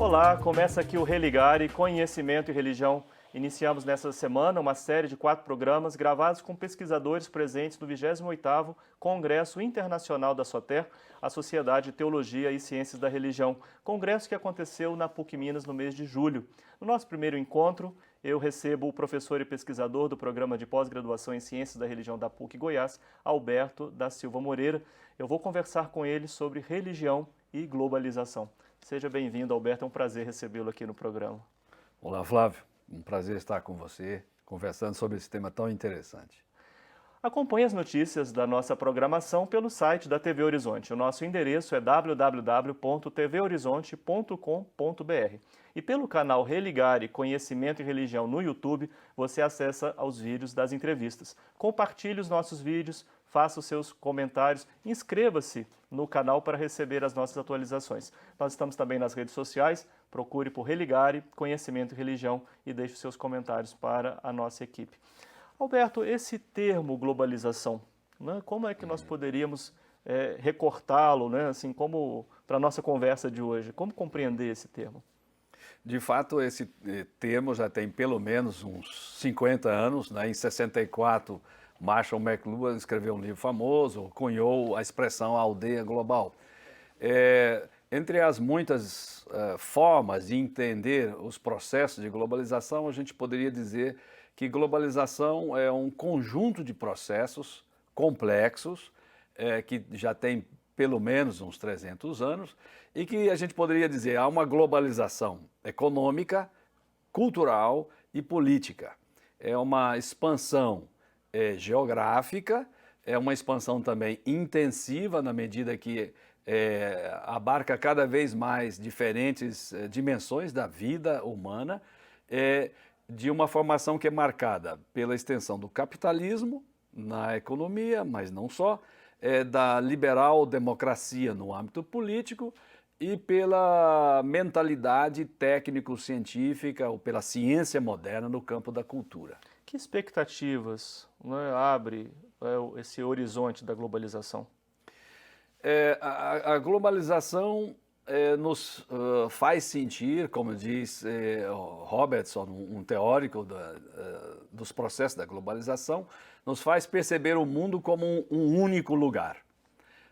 Olá, começa aqui o Religare, Conhecimento e Religião. Iniciamos nessa semana uma série de 4 programas gravados com pesquisadores presentes no 28º Congresso Internacional da SOTER, a Sociedade de Teologia e Ciências da Religião, congresso que aconteceu na PUC Minas no mês de julho. No nosso primeiro encontro, eu recebo o professor e pesquisador do Programa de Pós-Graduação em Ciências da Religião da PUC Goiás, Alberto da Silva Moreira. Eu vou conversar com ele sobre religião e globalização. Seja bem-vindo, Alberto, é um prazer recebê-lo aqui no programa. Olá, Flávio. Um prazer estar com você, conversando sobre esse tema tão interessante. Acompanhe as notícias da nossa programação pelo site da TV Horizonte. O nosso endereço é www.tvhorizonte.com.br. E pelo canal Religare Conhecimento e Religião no YouTube, você acessa aos vídeos das entrevistas. Compartilhe os nossos vídeos, faça os seus comentários, inscreva-se no canal para receber as nossas atualizações. Nós estamos também nas redes sociais, procure por Religare, Conhecimento e Religião e deixe os seus comentários para a nossa equipe. Alberto, esse termo globalização, né, como é que nós poderíamos recortá-lo, né, assim, como para a nossa conversa de hoje? Como compreender esse termo? De fato, esse termo já tem pelo menos uns 50 anos, né? Em 64, Marshall McLuhan escreveu um livro famoso, cunhou a expressão aldeia global. Entre as muitas formas de entender os processos de globalização, a gente poderia dizer que globalização é um conjunto de processos complexos que já tem pelo menos uns 300 anos e que a gente poderia dizer há uma globalização econômica, cultural e política. É uma expansão geográfica, é uma expansão também intensiva na medida que abarca cada vez mais diferentes dimensões da vida humana, de uma formação que é marcada pela extensão do capitalismo na economia, mas não só, da liberal democracia no âmbito político e pela mentalidade técnico-científica ou pela ciência moderna no campo da cultura. Que expectativas, né, abre esse horizonte da globalização? A globalização nos faz sentir, como diz Robertson, um teórico dos processos da globalização, nos faz perceber o mundo como um único lugar.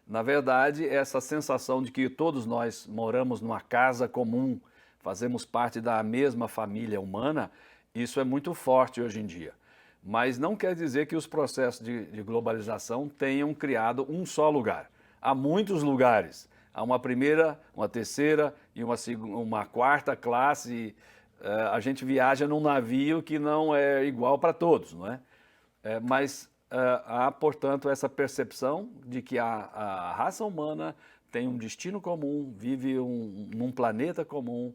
Na verdade, essa sensação de que todos nós moramos numa casa comum, fazemos parte da mesma família humana, isso é muito forte hoje em dia. Mas não quer dizer que os processos de globalização tenham criado um só lugar. Há muitos lugares. Há uma primeira, uma terceira e uma quarta classe. A gente viaja num navio que não é igual para todos, não é? Mas há, portanto, essa percepção de que a raça humana tem um destino comum, vive num planeta comum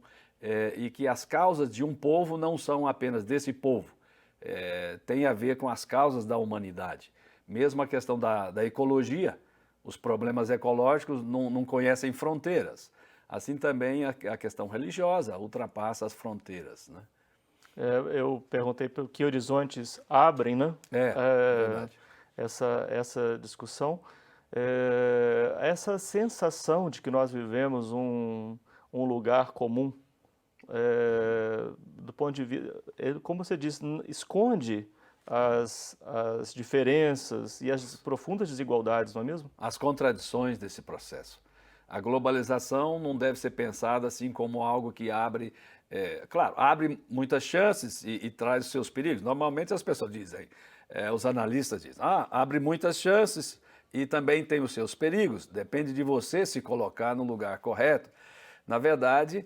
e que as causas de um povo não são apenas desse povo, tem a ver com as causas da humanidade. Mesmo a questão da ecologia, os problemas ecológicos não conhecem fronteiras. Assim também a questão religiosa ultrapassa as fronteiras, né? Eu perguntei por que horizontes abrem, né? Verdade. Essa discussão. Essa sensação de que nós vivemos um lugar comum, do ponto de vista, como você disse, esconde as diferenças e as profundas desigualdades, não é mesmo? As contradições desse processo. A globalização não deve ser pensada assim como algo que abre, claro, abre muitas chances e traz os seus perigos. Normalmente as pessoas dizem, os analistas dizem, abre muitas chances e também tem os seus perigos. Depende de você se colocar no lugar correto. Na verdade,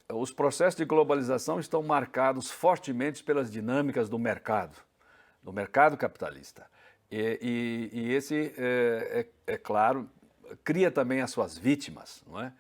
os processos de globalização estão marcados fortemente pelas dinâmicas do mercado capitalista. E esse, claro, cria também as suas vítimas, não é?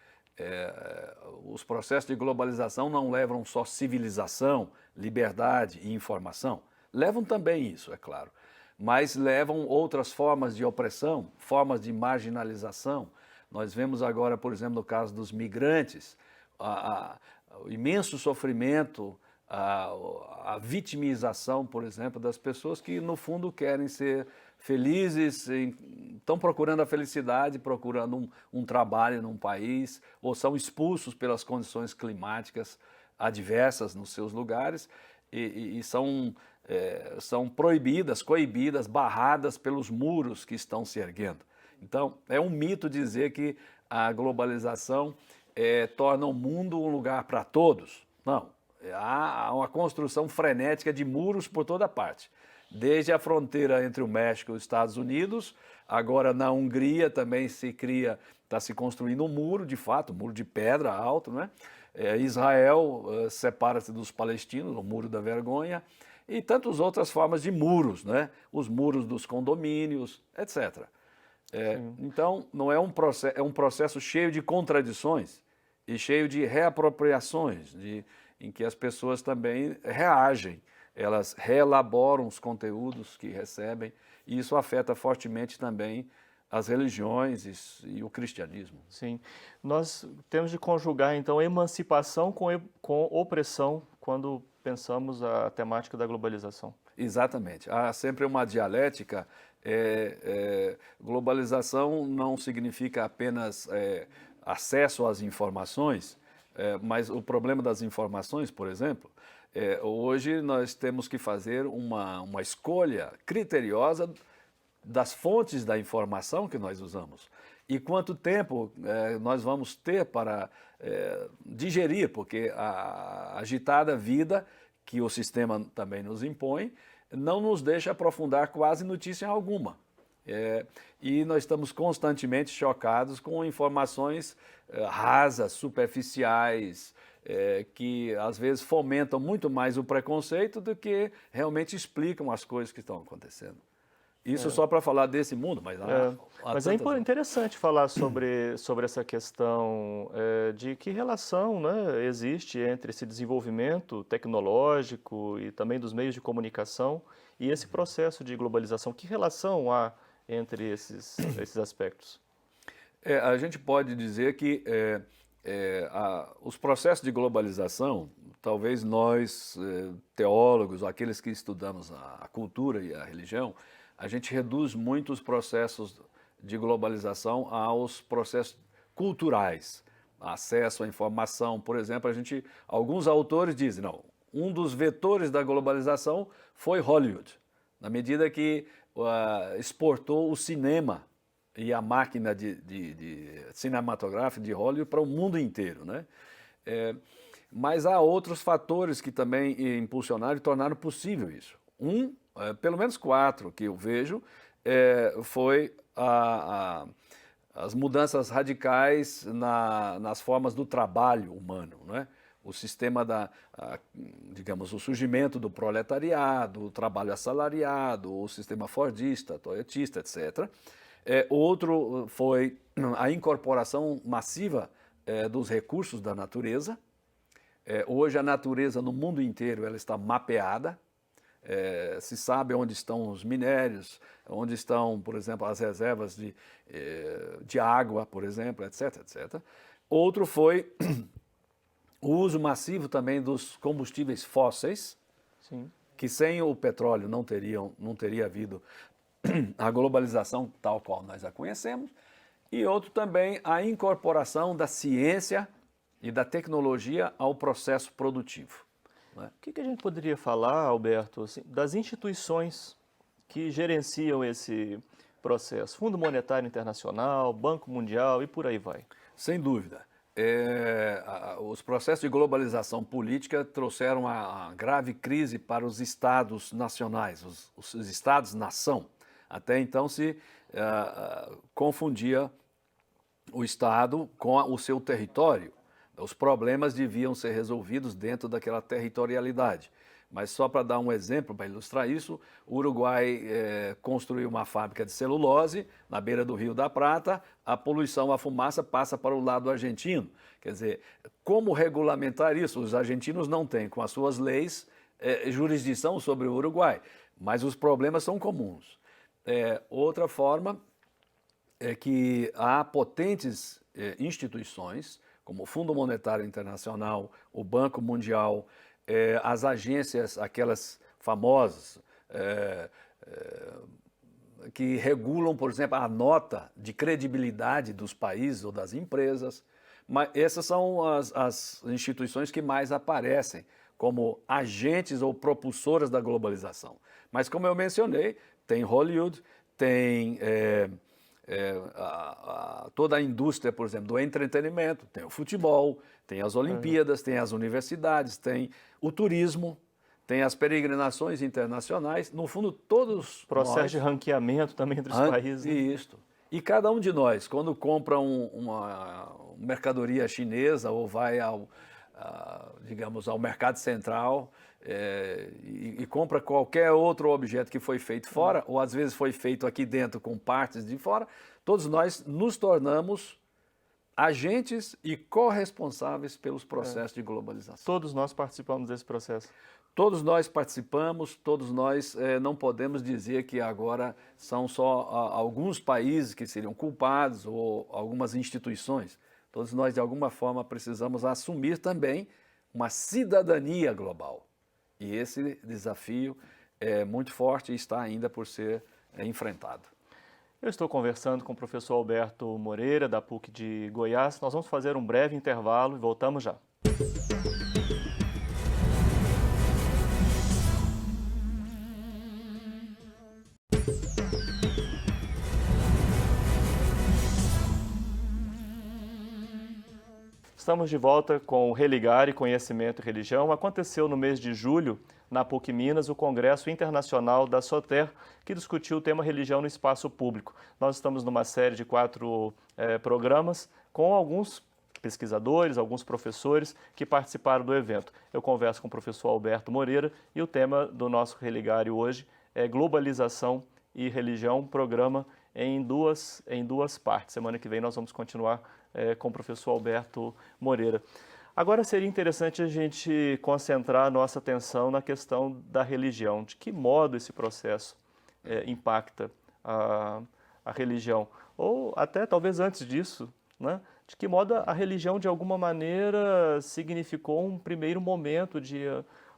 Os processos de globalização não levam só civilização, liberdade e informação. Levam também isso, é claro. Mas levam outras formas de opressão, formas de marginalização. Nós vemos agora, por exemplo, no caso dos migrantes, o imenso sofrimento, a vitimização, por exemplo, das pessoas que, no fundo, querem ser felizes, estão procurando a felicidade, procurando um trabalho num país, ou são expulsos pelas condições climáticas adversas nos seus lugares e são proibidas, coibidas, barradas pelos muros que estão se erguendo. Então, é um mito dizer que a globalização torna o mundo um lugar para todos. Não, há uma construção frenética de muros por toda parte. Desde a fronteira entre o México e os Estados Unidos, agora na Hungria também está se construindo um muro, de fato, um muro de pedra alto, né? Israel separa-se dos palestinos, o Muro da Vergonha, e tantas outras formas de muros, né? Os muros dos condomínios, etc. Então, não é um processo cheio de contradições e cheio de reapropriações, em que as pessoas também reagem, elas reelaboram os conteúdos que recebem, e isso afeta fortemente também as religiões e o cristianismo. Sim. Nós temos de conjugar, então, emancipação com opressão quando pensamos a temática da globalização. Exatamente. Há sempre uma dialética. Globalização não significa apenas acesso às informações, mas o problema das informações, por exemplo, hoje nós temos que fazer uma escolha criteriosa das fontes da informação que nós usamos e quanto tempo nós vamos ter para digerir, porque a agitada vida que o sistema também nos impõe não nos deixa aprofundar quase notícia alguma. E nós estamos constantemente chocados com informações rasas, superficiais, que às vezes fomentam muito mais o preconceito do que realmente explicam as coisas que estão acontecendo. Isso só para falar desse mundo, mas mas é interessante falar sobre essa questão de que relação, né, existe entre esse desenvolvimento tecnológico e também dos meios de comunicação e esse processo de globalização. Que relação há entre esses aspectos? A gente pode dizer que os processos de globalização, talvez nós, teólogos, aqueles que estudamos a cultura e a religião, a gente reduz muito os processos de globalização aos processos culturais. Acesso à informação, por exemplo, alguns autores dizem, não, um dos vetores da globalização foi Hollywood, na medida que exportou o cinema e a máquina de cinematográfica de Hollywood para o mundo inteiro, né? Mas há outros fatores que também impulsionaram e tornaram possível isso. Pelo menos 4 que eu vejo, foi as mudanças radicais nas formas do trabalho humano, né? O sistema digamos, o surgimento do proletariado, o trabalho assalariado, o sistema fordista, toyotista, etc. Outro foi a incorporação massiva dos recursos da natureza. Hoje a natureza no mundo inteiro ela está mapeada. Se sabe onde estão os minérios, onde estão, por exemplo, as reservas de água, por exemplo, etc, etc. Outro foi o uso massivo também dos combustíveis fósseis, Sim. que sem o petróleo não teria havido a globalização tal qual nós a conhecemos. E outro também a incorporação da ciência e da tecnologia ao processo produtivo. O que a gente poderia falar, Alberto, assim, das instituições que gerenciam esse processo? Fundo Monetário Internacional, Banco Mundial e por aí vai. Sem dúvida. Os processos de globalização política trouxeram uma grave crise para os estados nacionais, os estados-nação. Até então se confundia o estado com o seu território. Os problemas deviam ser resolvidos dentro daquela territorialidade. Mas só para dar um exemplo, para ilustrar isso, o Uruguai construiu uma fábrica de celulose na beira do Rio da Prata, a poluição, a fumaça passa para o lado argentino. Quer dizer, como regulamentar isso? Os argentinos não têm, com as suas leis, jurisdição sobre o Uruguai, mas os problemas são comuns. Outra forma é que há potentes instituições, como o Fundo Monetário Internacional, o Banco Mundial, as agências, aquelas famosas, que regulam, por exemplo, a nota de credibilidade dos países ou das empresas. Mas essas são as instituições que mais aparecem como agentes ou propulsoras da globalização. Mas, como eu mencionei, tem Hollywood, tem toda a indústria, por exemplo, do entretenimento, tem o futebol, tem as Olimpíadas, tem as universidades, tem o turismo, tem as peregrinações internacionais. No fundo, todos Processo nós... de ranqueamento também entre os países. Né? Isso. E cada um de nós, quando compra uma mercadoria chinesa ou vai digamos, ao mercado central e compra qualquer outro objeto que foi feito fora, ou às vezes foi feito aqui dentro com partes de fora, todos nós nos tornamos agentes e corresponsáveis pelos processos de globalização. Todos nós participamos desse processo. Todos nós participamos, todos nós não podemos dizer que agora são só alguns países que seriam culpados ou algumas instituições. Todos nós, de alguma forma, precisamos assumir também uma cidadania global. E esse desafio é muito forte e está ainda por ser enfrentado. Eu estou conversando com o professor Alberto Moreira, da PUC de Goiás. Nós vamos fazer um breve intervalo e voltamos já. Estamos de volta com o Religare, Conhecimento e Religião. Aconteceu no mês de julho, na PUC Minas, o Congresso Internacional da SOTER, que discutiu o tema religião no espaço público. Nós estamos numa série de 4 programas com alguns pesquisadores, alguns professores que participaram do evento. Eu converso com o professor Alberto Moreira e o tema do nosso Religare hoje é globalização e religião, programa em duas partes. Semana que vem nós vamos continuar com o professor Alberto Moreira. Agora seria interessante a gente concentrar a nossa atenção na questão da religião. De que modo esse processo impacta a religião? Ou até talvez antes disso, né? De que modo a religião de alguma maneira significou um primeiro momento de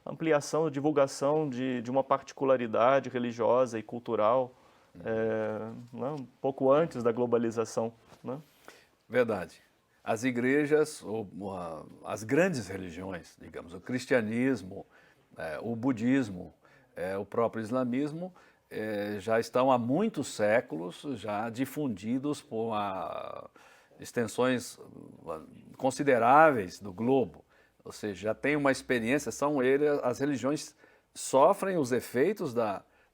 ampliação, divulgação de uma particularidade religiosa e cultural, né? Um pouco antes da globalização, né? Verdade. As igrejas, ou as grandes religiões, digamos, o cristianismo, o budismo, o próprio islamismo, já estão há muitos séculos já difundidos por extensões consideráveis do globo. Ou seja, já tem uma experiência, as religiões sofrem os efeitos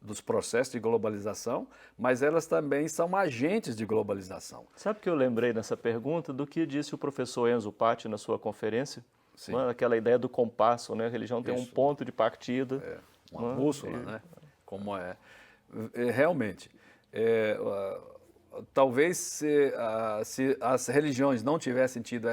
dos processos de globalização, mas elas também são agentes de globalização. Sabe que eu lembrei nessa pergunta do que disse o professor Enzo Patti na sua conferência? Sim. Né? Aquela ideia do compasso, né? A religião tem um ponto de partida. Uma bússola, né? Como realmente, talvez se as religiões não tivessem tido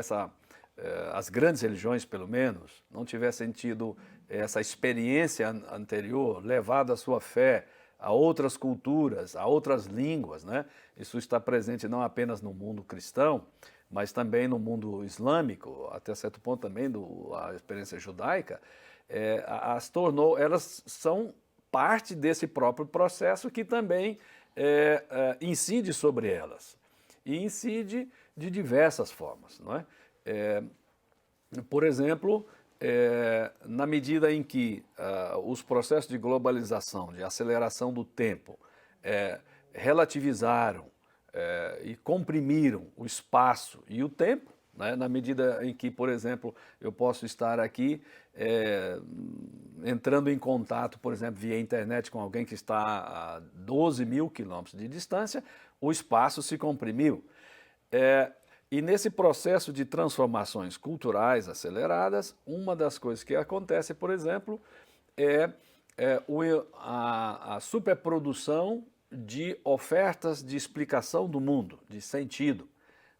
as grandes religiões pelo menos, não tivessem tido essa experiência anterior, levado a sua fé a outras culturas, a outras línguas, né? Isso está presente não apenas no mundo cristão, mas também no mundo islâmico, até certo ponto também a experiência judaica, elas são parte desse próprio processo que também incide sobre elas. E incide de diversas formas, não é? Por exemplo, na medida em que os processos de globalização, de aceleração do tempo, relativizaram e comprimiram o espaço e o tempo, né? Na medida em que, por exemplo, eu posso estar aqui entrando em contato, por exemplo, via internet com alguém que está a 12 mil quilômetros de distância, o espaço se comprimiu. E nesse processo de transformações culturais aceleradas, uma das coisas que acontece, por exemplo, é a superprodução de ofertas de explicação do mundo, de sentido.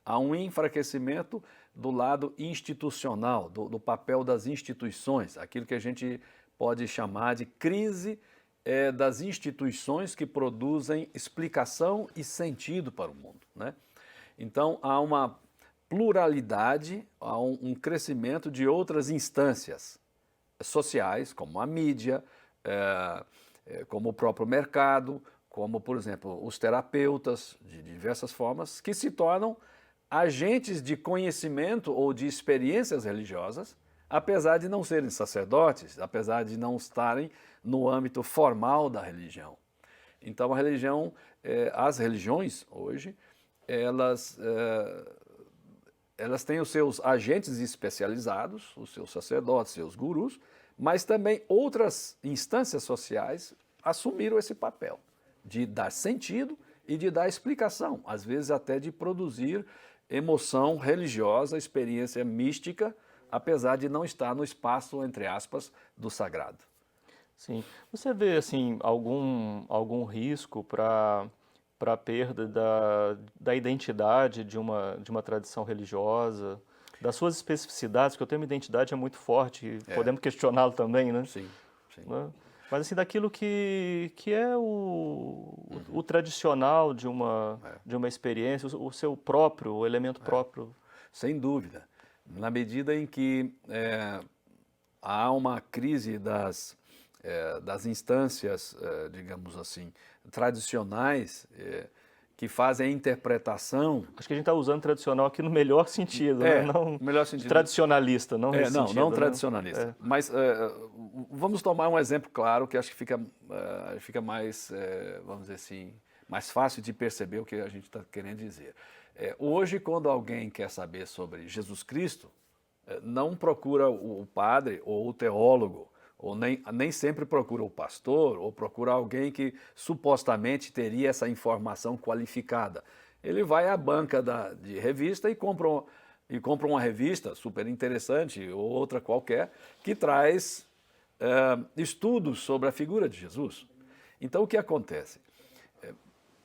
Há um enfraquecimento do lado institucional, do papel das instituições, aquilo que a gente pode chamar de crise das instituições que produzem explicação e sentido para o mundo, né? Então, há uma pluralidade, há um crescimento de outras instâncias sociais, como a mídia, como o próprio mercado, como, por exemplo, os terapeutas, de diversas formas, que se tornam agentes de conhecimento ou de experiências religiosas, apesar de não serem sacerdotes, apesar de não estarem no âmbito formal da religião. Então, a religião, as religiões hoje, elas têm os seus agentes especializados, os seus sacerdotes, seus gurus, mas também outras instâncias sociais assumiram esse papel de dar sentido e de dar explicação, às vezes até de produzir emoção religiosa, experiência mística, apesar de não estar no espaço, entre aspas, do sagrado. Sim. Você vê assim algum risco para a perda da identidade de uma tradição religiosa, das suas especificidades, que eu tenho uma identidade é muito forte, podemos questioná-lo também, né? Sim, sim. Né? Mas assim, daquilo que é o tradicional de uma experiência, o seu próprio, o elemento próprio. Sem dúvida. Na medida em que há uma crise das instâncias, digamos assim, tradicionais, que fazem a interpretação. Acho que a gente está usando tradicional aqui no melhor sentido, né? Não melhor sentido. Tradicionalista, não nesse sentido, não né? tradicionalista. Mas vamos tomar um exemplo claro que acho que fica mais, vamos dizer assim, mais fácil de perceber o que a gente está querendo dizer. Hoje, quando alguém quer saber sobre Jesus Cristo, não procura o padre ou o teólogo, ou nem sempre procura o pastor, ou procura alguém que supostamente teria essa informação qualificada. Ele vai à banca de revista e compra uma revista super interessante, ou outra qualquer, que traz estudos sobre a figura de Jesus. Então, o que acontece?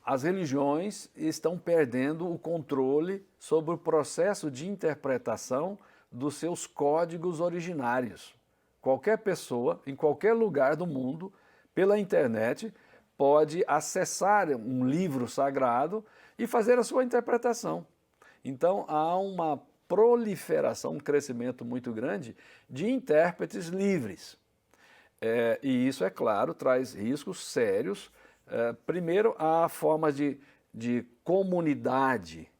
As religiões estão perdendo o controle sobre o processo de interpretação dos seus códigos originários. Qualquer pessoa, em qualquer lugar do mundo, pela internet, pode acessar um livro sagrado e fazer a sua interpretação. Então, há uma proliferação, um crescimento muito grande de intérpretes livres. E isso, é claro, traz riscos sérios. Primeiro, há formas de comunidade,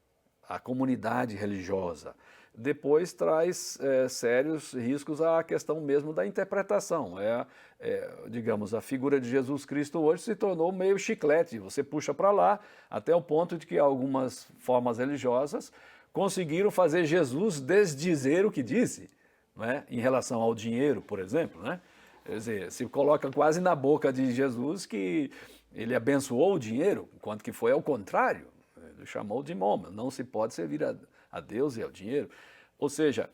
a comunidade religiosa. Depois traz sérios riscos à questão mesmo da interpretação. Digamos, a figura de Jesus Cristo hoje se tornou meio chiclete. Você puxa para lá, até o ponto de que algumas formas religiosas conseguiram fazer Jesus desdizer o que disse, não é? Em relação ao dinheiro, por exemplo. Né? Quer dizer, se coloca quase na boca de Jesus que ele abençoou o dinheiro, enquanto que foi ao contrário. Ele chamou de mamon, não se pode servir a Deus e ao dinheiro. Ou seja,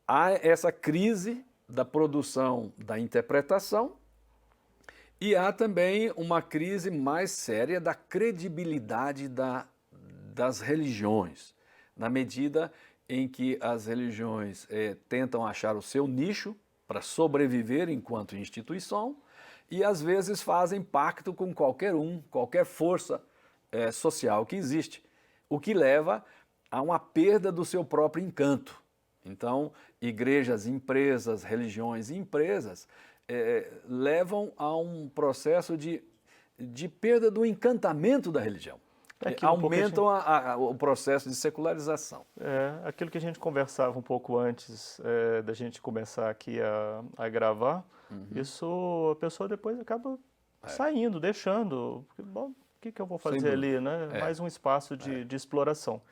há essa crise da produção da interpretação e há também uma crise mais séria da credibilidade das religiões, na medida em que as religiões tentam achar o seu nicho para sobreviver enquanto instituição e às vezes fazem pacto com qualquer força social que existe, o que leva a uma perda do seu próprio encanto. Então, igrejas, empresas, religiões e empresas levam a um processo de perda do encantamento da religião. Aumentam o processo de secularização. Aquilo que a gente conversava um pouco antes da gente começar aqui a gravar, isso a pessoa depois acaba saindo, deixando. Bom, o que eu vou fazer ali, né? Mais um espaço de exploração.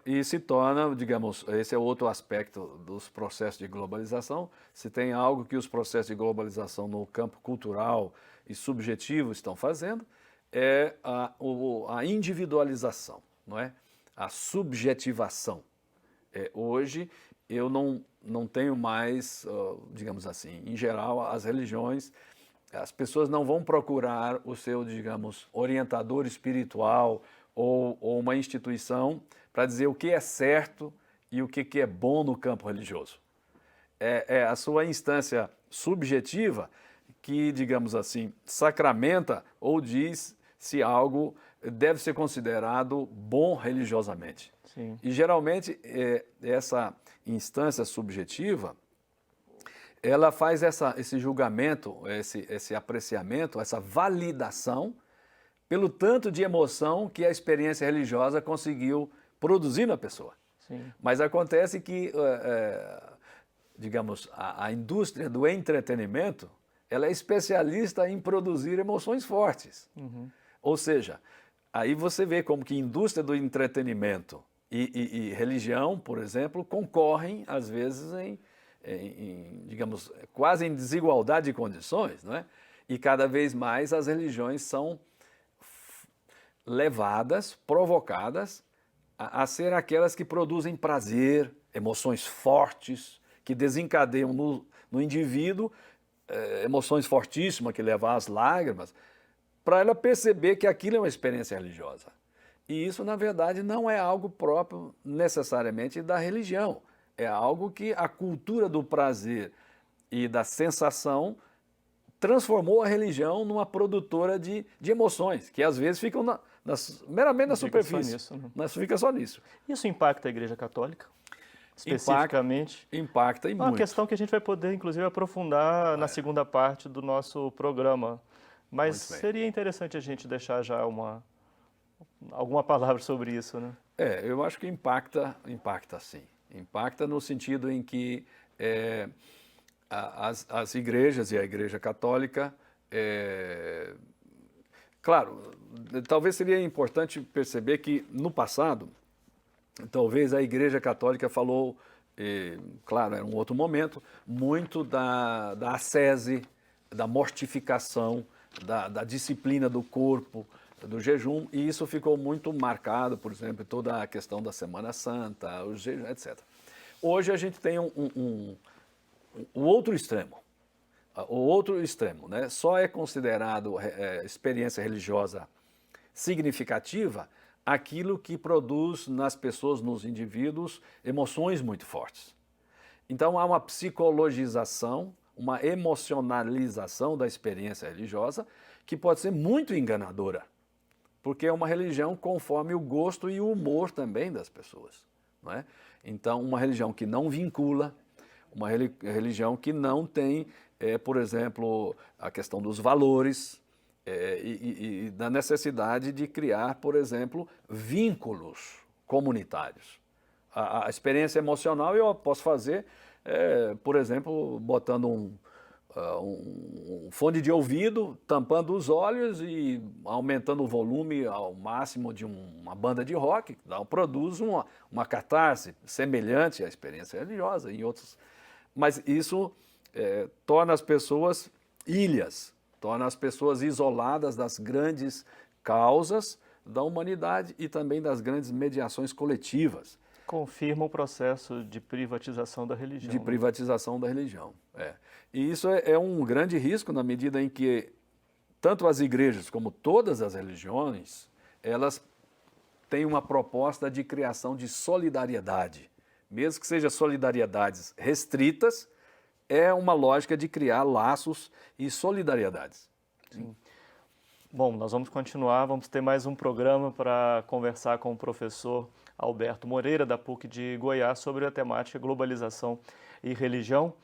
E se torna, digamos, esse é outro aspecto dos processos de globalização. Se tem algo que os processos de globalização no campo cultural e subjetivo estão fazendo, é a individualização, não é? A subjetivação. Hoje, eu não tenho mais, digamos assim, em geral, as religiões, as pessoas não vão procurar o seu, digamos, orientador espiritual ou uma instituição para dizer o que é certo e o que é bom no campo religioso. É a sua instância subjetiva que, digamos assim, sacramenta ou diz se algo deve ser considerado bom religiosamente. Sim. E geralmente essa instância subjetiva ela faz esse julgamento, esse apreciamento, essa validação pelo tanto de emoção que a experiência religiosa conseguiu produzir na pessoa. Sim. Mas acontece que, digamos, a indústria do entretenimento, ela é especialista em produzir emoções fortes. Uhum. Ou seja, aí você vê como que indústria do entretenimento e religião, por exemplo, concorrem, às vezes, digamos, quase em desigualdade de condições, não é? E cada vez mais as religiões são levadas, provocadas a ser aquelas que produzem prazer, emoções fortes, que desencadeiam no indivíduo emoções fortíssimas que levam às lágrimas, para ela perceber que aquilo é uma experiência religiosa. E isso, na verdade, não é algo próprio necessariamente da religião. É algo que a cultura do prazer e da sensação transformou a religião numa produtora de emoções, que às vezes ficam meramente na superfície. Fica só nisso. Isso impacta a Igreja Católica? Especificamente? Impacta e muito. Uma questão que a gente vai poder, inclusive, aprofundar na segunda parte do nosso programa. Mas seria interessante a gente deixar já alguma palavra sobre isso, né? Eu acho que impacta sim. Impacta no sentido em que as igrejas e a Igreja Católica, claro, talvez seria importante perceber que no passado, talvez a Igreja Católica falou, claro, era um outro momento, muito da ascese, da mortificação, da disciplina do corpo, do jejum, e isso ficou muito marcado, por exemplo, toda a questão da Semana Santa, o jejum, etc. Hoje a gente tem o outro extremo. O outro extremo, né? Só é considerado experiência religiosa significativa aquilo que produz nas pessoas, nos indivíduos, emoções muito fortes. Então há uma psicologização, uma emocionalização da experiência religiosa que pode ser muito enganadora, porque é uma religião conforme o gosto e o humor também das pessoas, não é? Então, uma religião que não vincula, uma religião que não tem, por exemplo, a questão dos valores e da necessidade de criar, por exemplo, vínculos comunitários. A experiência emocional eu posso fazer, por exemplo, botando um fone de ouvido, tampando os olhos e aumentando o volume ao máximo de uma banda de rock, que produz uma catarse semelhante à experiência religiosa e outros. Mas isso torna as pessoas ilhas, torna as pessoas isoladas das grandes causas da humanidade e também das grandes mediações coletivas. Confirma o processo de privatização da religião. De privatização da religião, E isso é um grande risco na medida em que tanto as igrejas como todas as religiões, elas têm uma proposta de criação de solidariedade. Mesmo que sejam solidariedades restritas, é uma lógica de criar laços e solidariedades. Sim. Bom, nós vamos continuar, vamos ter mais um programa para conversar com o professor Alberto Moreira, da PUC de Goiás, sobre a temática globalização e religião.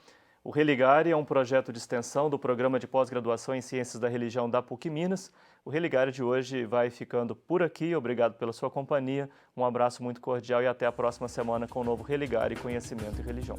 O Religare é um projeto de extensão do Programa de Pós-Graduação em Ciências da Religião da PUC Minas. O Religare de hoje vai ficando por aqui. Obrigado pela sua companhia. Um abraço muito cordial e até a próxima semana com o novo Religare Conhecimento e Religião.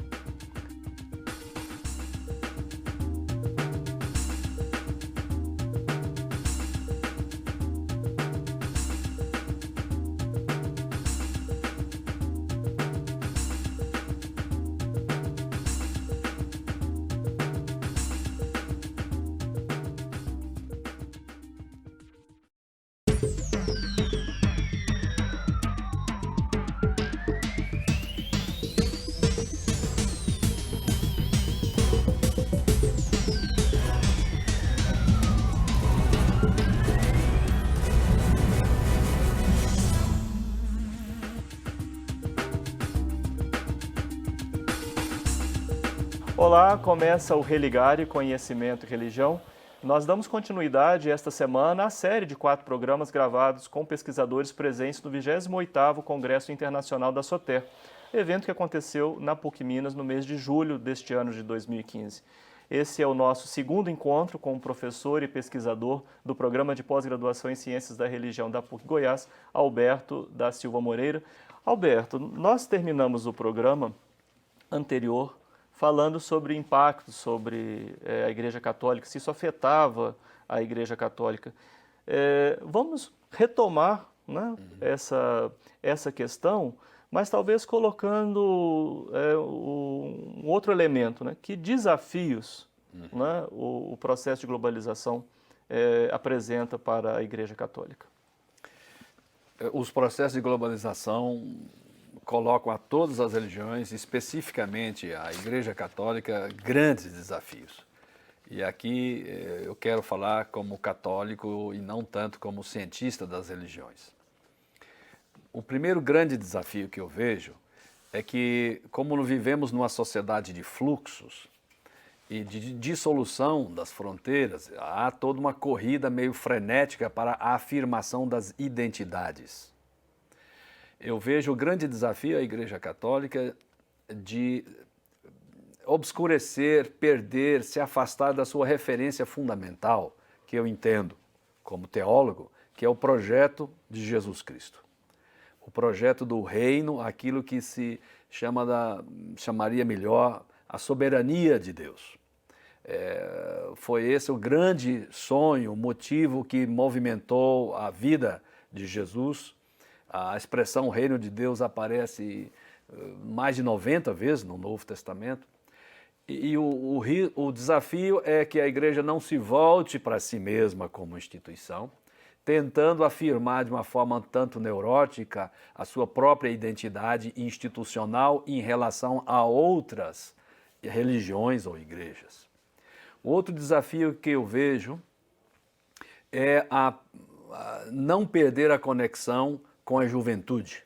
Olá, começa o Religare Conhecimento e Religião. Nós damos continuidade esta semana à série de 4 programas gravados com pesquisadores presentes no 28º Congresso Internacional da SOTER. evento que aconteceu na PUC Minas no mês de julho deste ano de 2015. Esse é o nosso segundo encontro com o professor e pesquisador do Programa de Pós-Graduação em Ciências da Religião da PUC Goiás, Alberto da Silva Moreira. Alberto, nós terminamos o programa anterior falando sobre impactos sobre a Igreja Católica, se isso afetava a Igreja Católica. Vamos retomar, né, essa questão, mas talvez colocando um outro elemento, né, que desafios, né, o processo de globalização apresenta para a Igreja Católica. Os processos de globalização colocam a todas as religiões, especificamente a Igreja Católica, grandes desafios. E aqui eu quero falar como católico e não tanto como cientista das religiões. O primeiro grande desafio que eu vejo é que, como vivemos numa sociedade de fluxos e de dissolução das fronteiras, há toda uma corrida meio frenética para a afirmação das identidades. Eu vejo o grande desafio à Igreja Católica de obscurecer, perder, se afastar da sua referência fundamental, que eu entendo como teólogo, que é o projeto de Jesus Cristo. O projeto do reino, aquilo que se chamaria melhor a soberania de Deus. Foi esse o grande sonho, o motivo que movimentou a vida de Jesus. A expressão reino de Deus aparece mais de 90 vezes no Novo Testamento. E o desafio é que a igreja não se volte para si mesma como instituição, tentando afirmar de uma forma tanto neurótica a sua própria identidade institucional em relação a outras religiões ou igrejas. Outro desafio que eu vejo é a não perder a conexão com a juventude.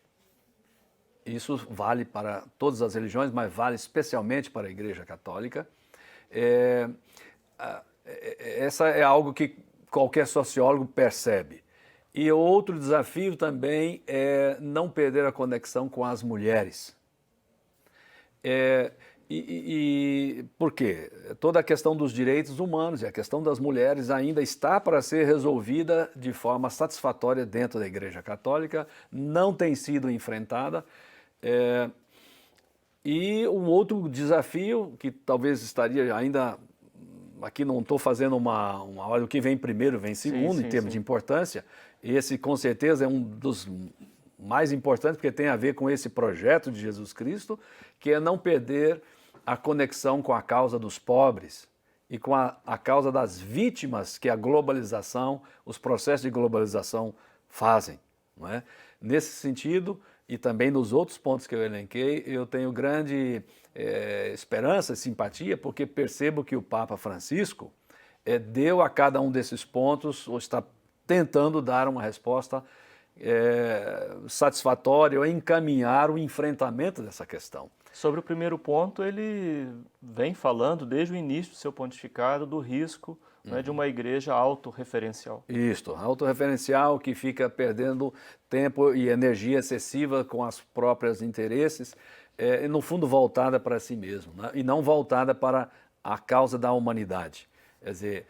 Isso vale para todas as religiões, mas vale especialmente para a Igreja Católica. Essa é algo que qualquer sociólogo percebe. E outro desafio também é não perder a conexão com as mulheres. Por quê? Toda a questão dos direitos humanos e a questão das mulheres ainda está para ser resolvida de forma satisfatória dentro da Igreja Católica, não tem sido enfrentada. E um outro desafio, que talvez estaria ainda, aqui não estou fazendo uma ordem, o que vem primeiro vem segundo, em termos de importância, esse com certeza é um dos mais importantes, porque tem a ver com esse projeto de Jesus Cristo, que é não perder a conexão com a causa dos pobres e com a causa das vítimas que a globalização, os processos de globalização fazem. Não é? Nesse sentido, e também nos outros pontos que eu elenquei, eu tenho grande esperança e simpatia, porque percebo que o Papa Francisco deu a cada um desses pontos, ou está tentando dar uma resposta satisfatória ou encaminhar o enfrentamento dessa questão. Sobre o primeiro ponto, ele vem falando desde o início do seu pontificado do risco, né, de uma igreja autorreferencial. Isso, autorreferencial que fica perdendo tempo e energia excessiva com os próprios interesses, e no fundo voltada para si mesmo, né, e não voltada para a causa da humanidade. Quer dizer,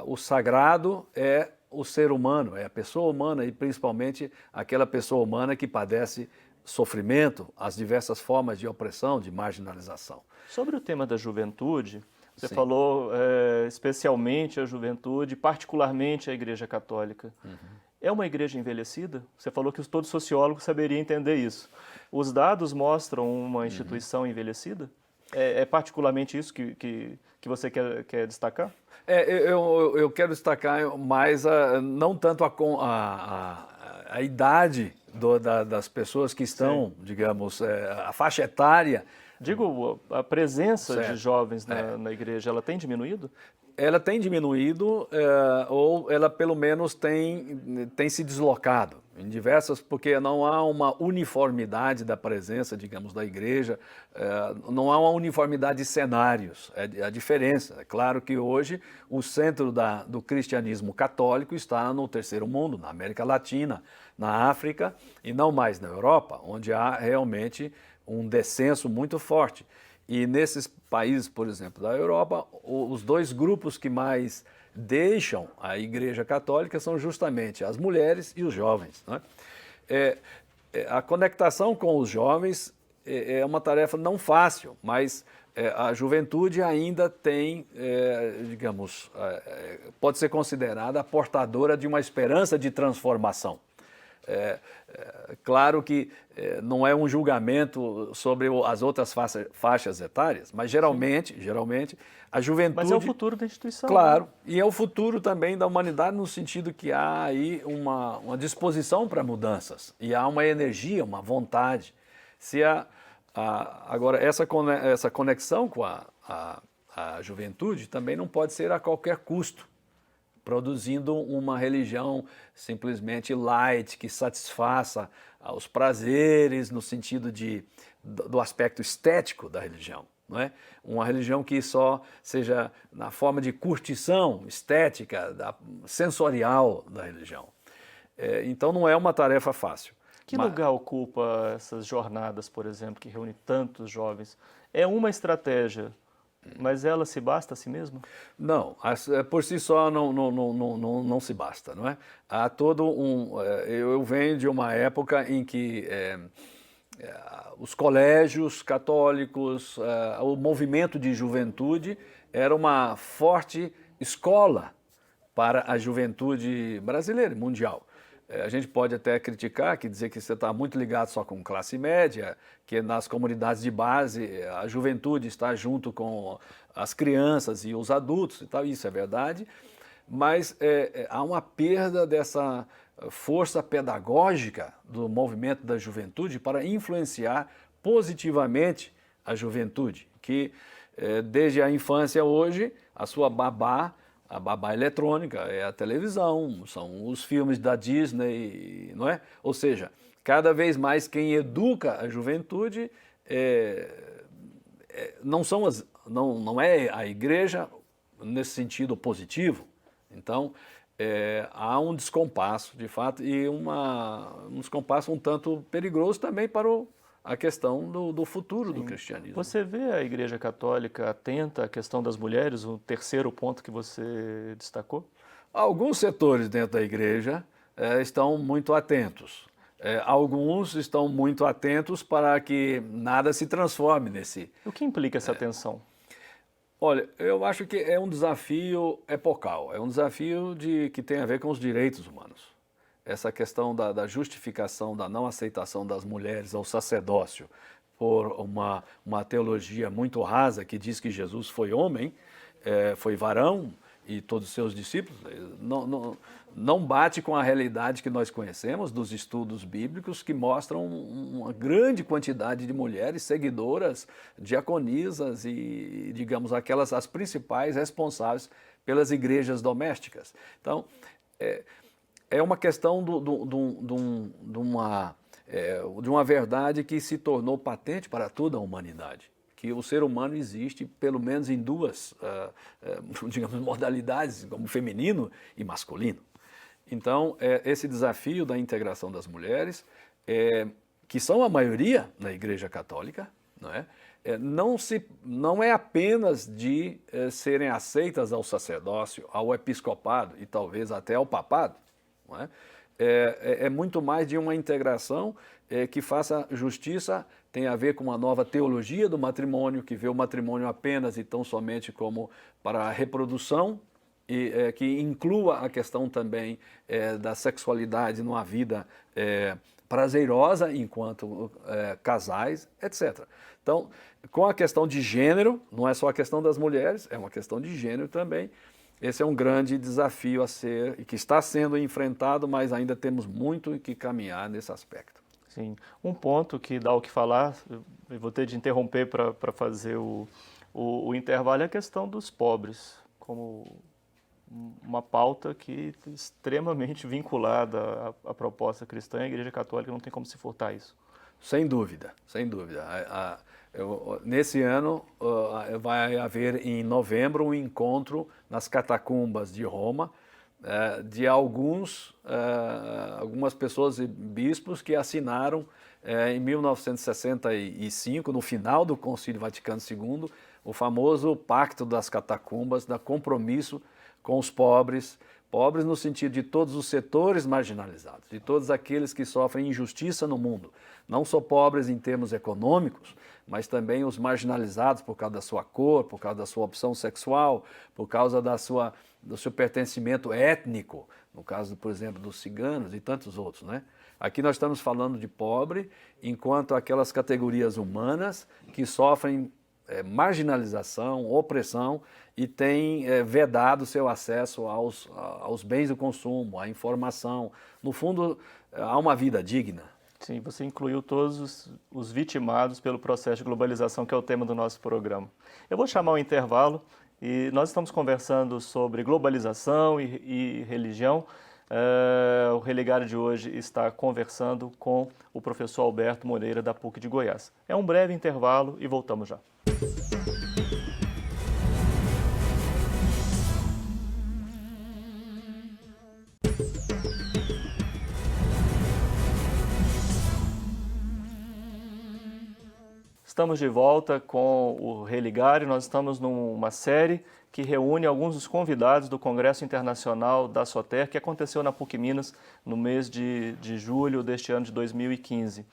o sagrado é o ser humano, é a pessoa humana e principalmente aquela pessoa humana que padece sofrimento, as diversas formas de opressão, de marginalização. Sobre o tema da juventude, você falou especialmente a juventude, particularmente a Igreja Católica. É uma igreja envelhecida? Você falou que todo sociólogo saberia entender isso. Os dados mostram uma instituição envelhecida? É particularmente isso que você quer destacar? Eu quero destacar mais, não tanto a idade das pessoas que estão, digamos, a faixa etária. Digo, a presença de jovens na igreja, ela tem diminuído? Ela tem diminuído, ou ela pelo menos tem se deslocado em diversas, porque não há uma uniformidade da presença, digamos, da igreja, não há uma uniformidade de cenários, é a diferença. É claro que hoje o centro do cristianismo católico está no Terceiro Mundo, na América Latina, na África e não mais na Europa, onde há realmente um descenso muito forte. E nesses países, por exemplo, da Europa, os dois grupos que mais deixam a Igreja Católica são justamente as mulheres e os jovens, né? A conectação com os jovens é uma tarefa não fácil, mas a juventude ainda tem, digamos, pode ser considerada a portadora de uma esperança de transformação. Claro que não é um julgamento sobre as outras faixas etárias, mas geralmente a juventude... Mas é o futuro da instituição. Claro, né? e é o futuro também da humanidade no sentido que há aí uma disposição para mudanças e há uma energia, uma vontade. Agora, essa conexão com a juventude também não pode ser a qualquer custo, produzindo uma religião simplesmente light, que satisfaça os prazeres no sentido do aspecto estético da religião. Não é? Uma religião que só seja na forma de curtição estética, sensorial da religião. Então não é uma tarefa fácil. Que lugar ocupa essas jornadas, por exemplo, que reúne tantos jovens? É uma estratégia, mas ela se basta a si mesma? Não, por si só não se basta, não é? Há todo eu venho de uma época em que os colégios católicos, o movimento de juventude era uma forte escola para a juventude brasileira e mundial. A gente pode até criticar, dizer que você está muito ligado só com classe média, que nas comunidades de base a juventude está junto com as crianças e os adultos e tal, isso é verdade, mas há uma perda dessa força pedagógica do movimento da juventude para influenciar positivamente a juventude, que desde a infância hoje, a sua babá, a babá eletrônica é a televisão, são os filmes da Disney, não é? Ou seja, cada vez mais quem educa a juventude não é a igreja nesse sentido positivo. Então, há um descompasso, de fato, e um descompasso um tanto perigoso também para a questão do futuro do cristianismo. Você vê a Igreja Católica atenta à questão das mulheres, o terceiro ponto que você destacou? Alguns setores dentro da igreja estão muito atentos. Alguns estão muito atentos para que nada se transforme nesse... O que implica essa atenção? Olha, eu acho que é um desafio epocal, é um desafio que tem a ver com os direitos humanos. Essa questão da justificação, da não aceitação das mulheres ao sacerdócio por uma teologia muito rasa que diz que Jesus foi homem, foi varão e todos os seus discípulos, não bate com a realidade que nós conhecemos dos estudos bíblicos que mostram uma grande quantidade de mulheres seguidoras, diaconisas e, digamos, as principais responsáveis pelas igrejas domésticas. Então, é uma questão de uma verdade que se tornou patente para toda a humanidade, que o ser humano existe pelo menos em duas, digamos, modalidades, como feminino e masculino. Então, esse desafio da integração das mulheres, que são a maioria na Igreja Católica, não é? Não é apenas de serem aceitas ao sacerdócio, ao episcopado e talvez até ao papado, não é? É muito mais de uma integração que faça justiça, tem a ver com uma nova teologia do matrimônio, que vê o matrimônio apenas e tão somente como para a reprodução, e que inclua a questão também da sexualidade numa vida prazerosa enquanto casais, etc. Então, com a questão de gênero, não é só a questão das mulheres, é uma questão de gênero também. Esse é um grande desafio a ser e que está sendo enfrentado, mas ainda temos muito que caminhar nesse aspecto. Sim, um ponto que dá o que falar, eu vou ter de interromper para fazer o intervalo, é a questão dos pobres, como uma pauta que é extremamente vinculada à proposta cristã, e a Igreja Católica não tem como se furtar isso. Sem dúvida, sem dúvida. Nesse ano vai haver em novembro um encontro nas catacumbas de Roma de alguns algumas pessoas e bispos que assinaram em 1965, no final do Concílio Vaticano II, o famoso Pacto das Catacumbas, da compromisso com os pobres, pobres no sentido de todos os setores marginalizados, de todos aqueles que sofrem injustiça no mundo, não só pobres em termos econômicos, mas também os marginalizados por causa da sua cor, por causa da sua opção sexual, por causa do seu pertencimento étnico, no caso, por exemplo, dos ciganos e tantos outros, né? Aqui nós estamos falando de pobre, enquanto aquelas categorias humanas que sofrem marginalização, opressão e têm vedado seu acesso aos bens do consumo, à informação, no fundo, a uma vida digna. Sim, você incluiu todos os vitimados pelo processo de globalização, que é o tema do nosso programa. Eu vou chamar o intervalo e nós estamos conversando sobre globalização e religião. O Religário de hoje está conversando com o professor Alberto Moreira, da PUC de Goiás. É um breve intervalo e voltamos já. Estamos de volta com o Religário. Nós estamos numa série que reúne alguns dos convidados do Congresso Internacional da Soter, que aconteceu na PUC Minas no mês de julho deste ano de 2015.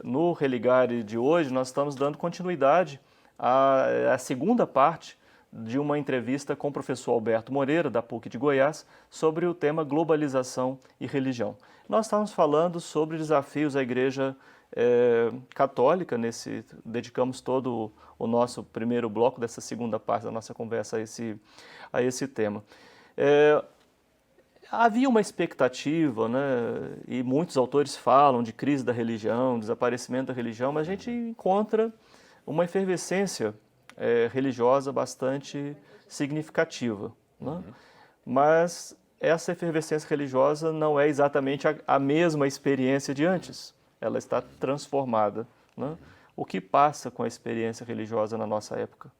No Religário de hoje, nós estamos dando continuidade à segunda parte de uma entrevista com o professor Alberto Moreira, da PUC de Goiás, sobre o tema globalização e religião. Nós estamos falando sobre desafios à Igreja católica, dedicamos todo o nosso primeiro bloco dessa segunda parte da nossa conversa a esse tema. Havia uma expectativa, né, e muitos autores falam de crise da religião, desaparecimento da religião, mas a gente encontra uma efervescência religiosa bastante significativa, né? Mas essa efervescência religiosa não é exatamente a mesma experiência de antes. Ela está transformada, né? O que passa com a experiência religiosa na nossa época?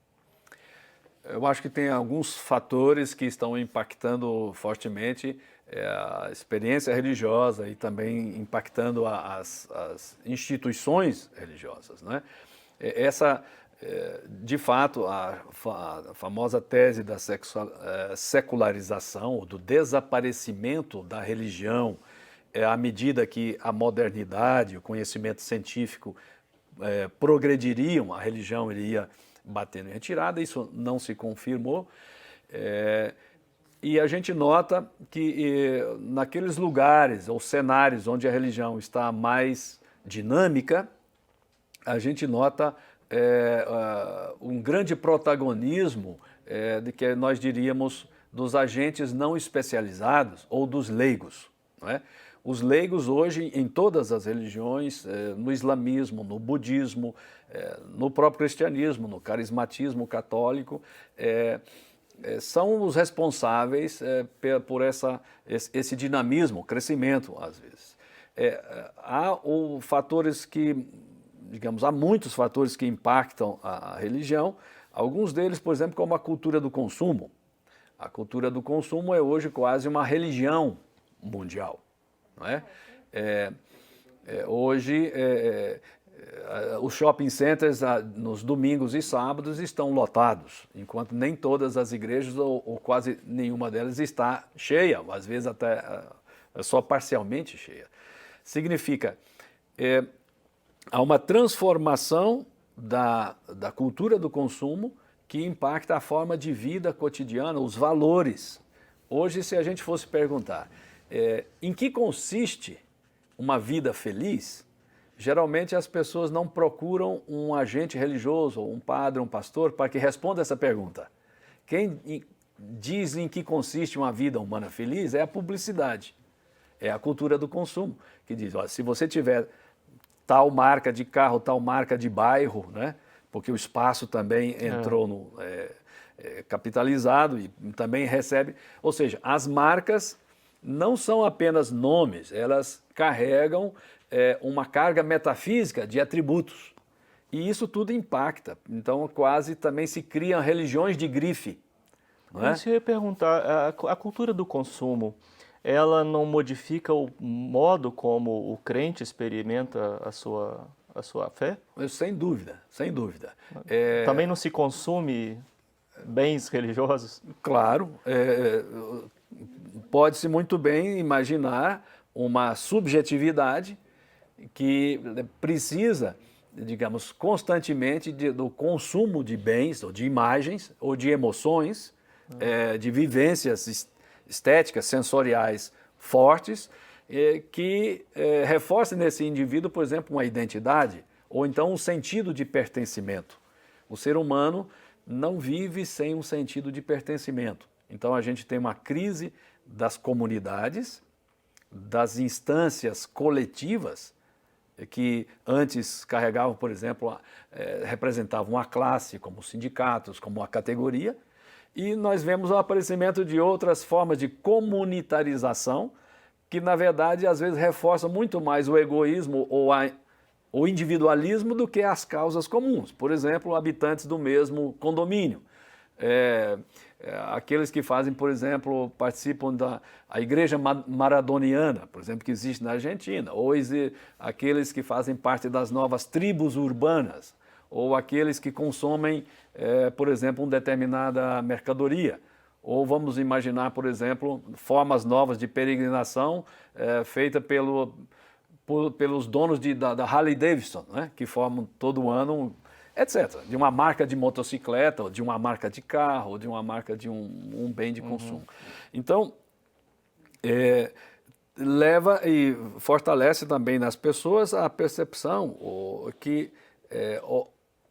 Eu acho que tem alguns fatores que estão impactando fortemente a experiência religiosa e também impactando as instituições religiosas, né? De fato, a famosa tese da secularização, ou do desaparecimento da religião, à medida que a modernidade, o conhecimento científico progrediriam, a religião iria batendo em retirada. Isso não se confirmou. E a gente nota que naqueles lugares ou cenários onde a religião está mais dinâmica, a gente nota um grande protagonismo de que nós diríamos dos agentes não especializados ou dos leigos, não é? Os leigos hoje, em todas as religiões, no islamismo, no budismo, no próprio cristianismo, no carismatismo católico, são os responsáveis por esse dinamismo, crescimento, às vezes. Há muitos fatores que impactam a religião, alguns deles, por exemplo, como a cultura do consumo. A cultura do consumo é hoje quase uma religião mundial. Não é? Hoje, os shopping centers nos domingos e sábados estão lotados, enquanto nem todas as igrejas ou quase nenhuma delas está cheia, às vezes até só parcialmente cheia. Significa, há uma transformação da cultura do consumo que impacta a forma de vida cotidiana, os valores. Hoje, se a gente fosse perguntar em que consiste uma vida feliz, geralmente as pessoas não procuram um agente religioso, ou um padre, um pastor, para que responda essa pergunta. Quem diz em que consiste uma vida humana feliz é a publicidade, é a cultura do consumo, que diz, se você tiver tal marca de carro, tal marca de bairro, né? Porque o espaço também entrou capitalizado e também recebe, ou seja, as marcas não são apenas nomes, elas carregam uma carga metafísica de atributos. E isso tudo impacta. Então, quase também se criam religiões de grife. Não é? Eu ia perguntar, a cultura do consumo, ela não modifica o modo como o crente experimenta a sua fé? Sem dúvida, sem dúvida. Também não se consome bens religiosos? Claro, pode-se muito bem imaginar uma subjetividade que precisa, digamos, constantemente do consumo de bens, ou de imagens, ou de emoções, de vivências estéticas, sensoriais fortes, que reforcem nesse indivíduo, por exemplo, uma identidade, ou então um sentido de pertencimento. O ser humano não vive sem um sentido de pertencimento. Então a gente tem uma crise das comunidades, das instâncias coletivas, que antes carregavam, por exemplo, representavam a classe, como os sindicatos, como a categoria, e nós vemos o aparecimento de outras formas de comunitarização, que na verdade às vezes reforçam muito mais o egoísmo ou o individualismo do que as causas comuns. Por exemplo, habitantes do mesmo condomínio. Aqueles que fazem, por exemplo, participam da igreja maradoniana, por exemplo, que existe na Argentina, ou aqueles que fazem parte das novas tribos urbanas, ou aqueles que consomem, por exemplo, uma determinada mercadoria. Ou vamos imaginar, por exemplo, formas novas de peregrinação feita pelos donos da Harley Davidson, né, que formam todo ano, etc., de uma marca de motocicleta, ou de uma marca de carro, ou de uma marca de um bem de consumo. Então, leva e fortalece também nas pessoas a percepção que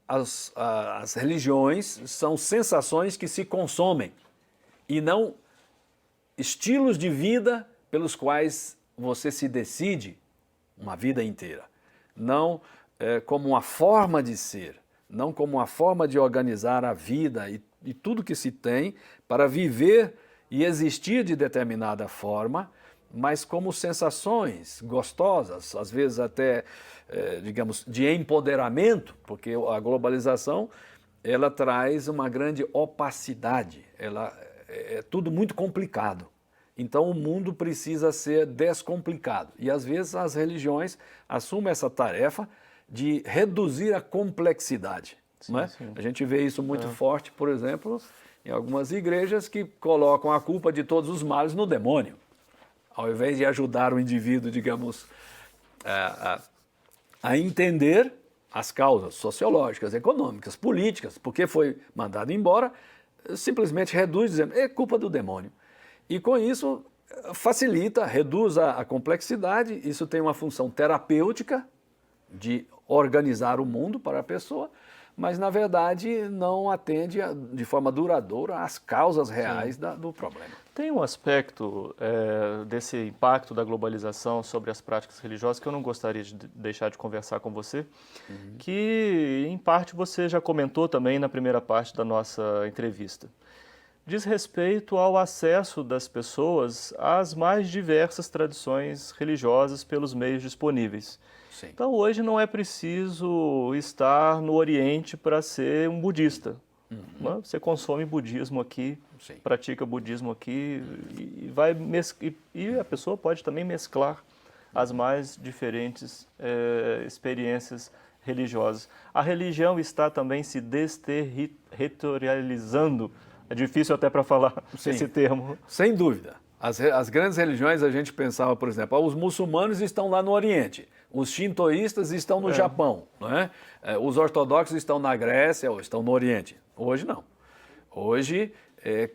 as religiões são sensações que se consomem e não estilos de vida pelos quais você se decide uma vida inteira. Não como uma forma de ser, não como uma forma de organizar a vida e tudo que se tem para viver e existir de determinada forma, mas como sensações gostosas, às vezes até, digamos, de empoderamento, porque a globalização ela traz uma grande opacidade, é tudo muito complicado. Então o mundo precisa ser descomplicado e às vezes as religiões assumem essa tarefa de reduzir a complexidade. Sim, não é? sim. A gente vê isso muito forte, por exemplo, em algumas igrejas que colocam a culpa de todos os males no demônio, ao invés de ajudar o indivíduo, digamos, a entender as causas sociológicas, econômicas, políticas, porque foi mandado embora, simplesmente reduz dizendo, é culpa do demônio. E com isso facilita, reduz a complexidade, isso tem uma função terapêutica de organizar o mundo para a pessoa, mas na verdade não atende de forma duradoura às causas reais do problema. Tem um aspecto desse impacto da globalização sobre as práticas religiosas que eu não gostaria de deixar de conversar com você, que em parte você já comentou também na primeira parte da nossa entrevista. Diz respeito ao acesso das pessoas às mais diversas tradições religiosas pelos meios disponíveis. Sim. Então hoje não é preciso estar no Oriente para ser um budista. Né? Você consome budismo aqui, Sim. pratica budismo aqui e a pessoa pode também mesclar as mais diferentes experiências religiosas. A religião está também se desterritorializando. É difícil até para falar esse termo. Sem dúvida. As grandes religiões, a gente pensava, por exemplo, os muçulmanos estão lá no Oriente, os shintoístas estão no Japão, não é? Os ortodoxos estão na Grécia ou estão no Oriente. Hoje não. Hoje,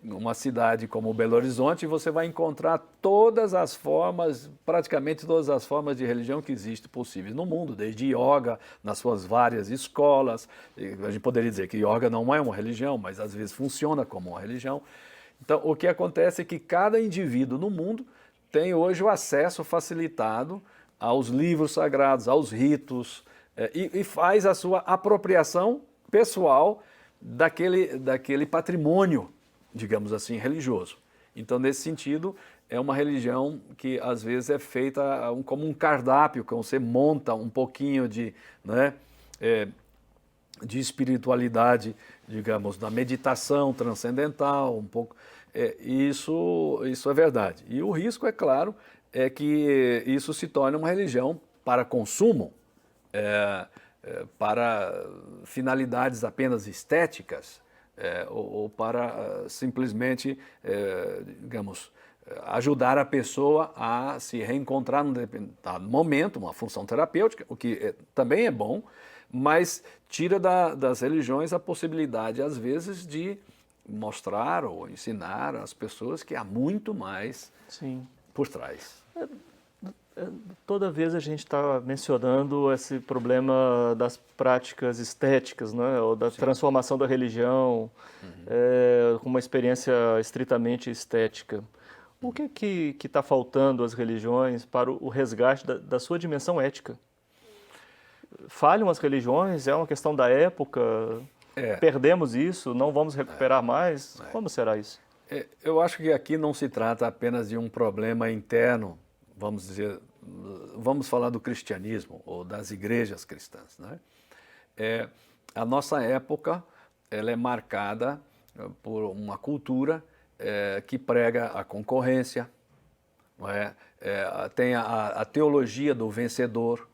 uma cidade como Belo Horizonte, você vai encontrar todas as formas, praticamente todas as formas de religião que existem possíveis no mundo, desde yoga, nas suas várias escolas. A gente poderia dizer que yoga não é uma religião, mas às vezes funciona como uma religião. Então, o que acontece é que cada indivíduo no mundo tem hoje o acesso facilitado aos livros sagrados, aos ritos, e faz a sua apropriação pessoal daquele patrimônio, digamos assim, religioso. Então, nesse sentido, é uma religião que às vezes é feita como um cardápio, que você monta um pouquinho de espiritualidade, digamos, da meditação transcendental, um pouco. Isso é verdade. E o risco, é claro, é que isso se torne uma religião para consumo, para finalidades apenas estéticas, ou para simplesmente, digamos, ajudar a pessoa a se reencontrar num determinado momento, uma função terapêutica, o que também é bom, mas tira das religiões a possibilidade, às vezes, de mostrar ou ensinar às pessoas que há muito mais Sim. por trás. Toda vez a gente está mencionando esse problema das práticas estéticas, né, ou da transformação da religião com uma experiência estritamente estética. O que está faltando às religiões para o resgate da sua dimensão ética? Falham as religiões? É uma questão da época? Perdemos isso? Não vamos recuperar mais? Como será isso? Eu acho que aqui não se trata apenas de um problema interno, vamos dizer, vamos falar do cristianismo ou das igrejas cristãs, né? A nossa época, ela é marcada por uma cultura que prega a concorrência, não é? Tem a teologia do vencedor.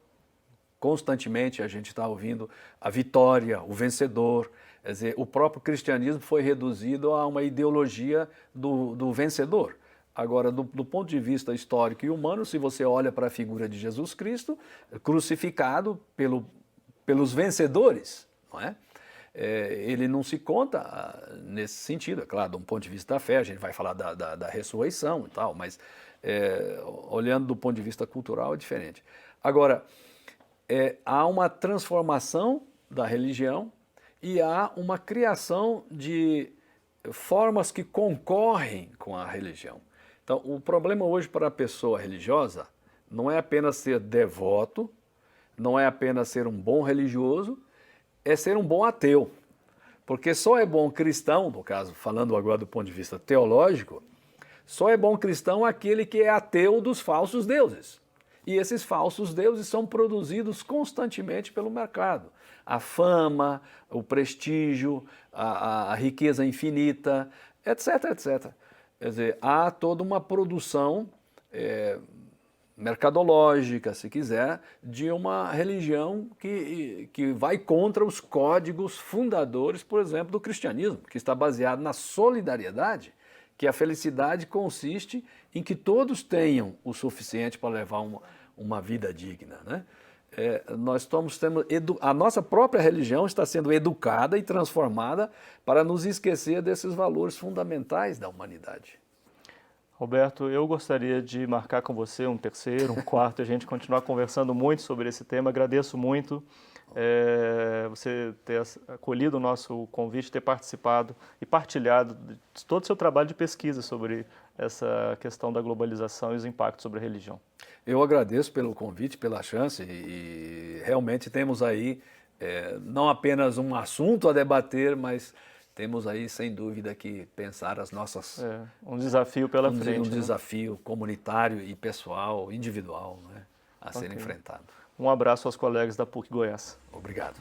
Constantemente a gente está ouvindo a vitória, o vencedor. Quer dizer, o próprio cristianismo foi reduzido a uma ideologia do vencedor. Agora, do ponto de vista histórico e humano, se você olha para a figura de Jesus Cristo, crucificado pelos vencedores, não é? Ele não se conta nesse sentido, é claro, de um ponto de vista da fé, a gente vai falar da ressurreição e tal, mas olhando do ponto de vista cultural é diferente. Agora, há uma transformação da religião e há uma criação de formas que concorrem com a religião. Então, o problema hoje para a pessoa religiosa não é apenas ser devoto, não é apenas ser um bom religioso, é ser um bom ateu. Porque só é bom cristão, no caso, falando agora do ponto de vista teológico, só é bom cristão aquele que é ateu dos falsos deuses. E esses falsos deuses são produzidos constantemente pelo mercado. A fama, o prestígio, a riqueza infinita, etc, etc. Quer dizer, há toda uma produção mercadológica, se quiser, de uma religião que vai contra os códigos fundadores, por exemplo, do cristianismo, que está baseado na solidariedade, que a felicidade consiste em que todos tenham o suficiente para levar uma vida digna, né? A nossa própria religião está sendo educada e transformada para nos esquecer desses valores fundamentais da humanidade. Roberto, eu gostaria de marcar com você um terceiro, um quarto, e a gente continuar conversando muito sobre esse tema. Agradeço muito você ter acolhido o nosso convite, ter participado e partilhado de todo o seu trabalho de pesquisa sobre essa questão da globalização e os impactos sobre a religião. Eu agradeço pelo convite, pela chance e realmente temos aí não apenas um assunto a debater, mas temos aí, sem dúvida, que pensar as nossas... um desafio pela frente. Um desafio comunitário e pessoal, individual, né, a ser enfrentado. Um abraço aos colegas da PUC Goiás. Obrigado.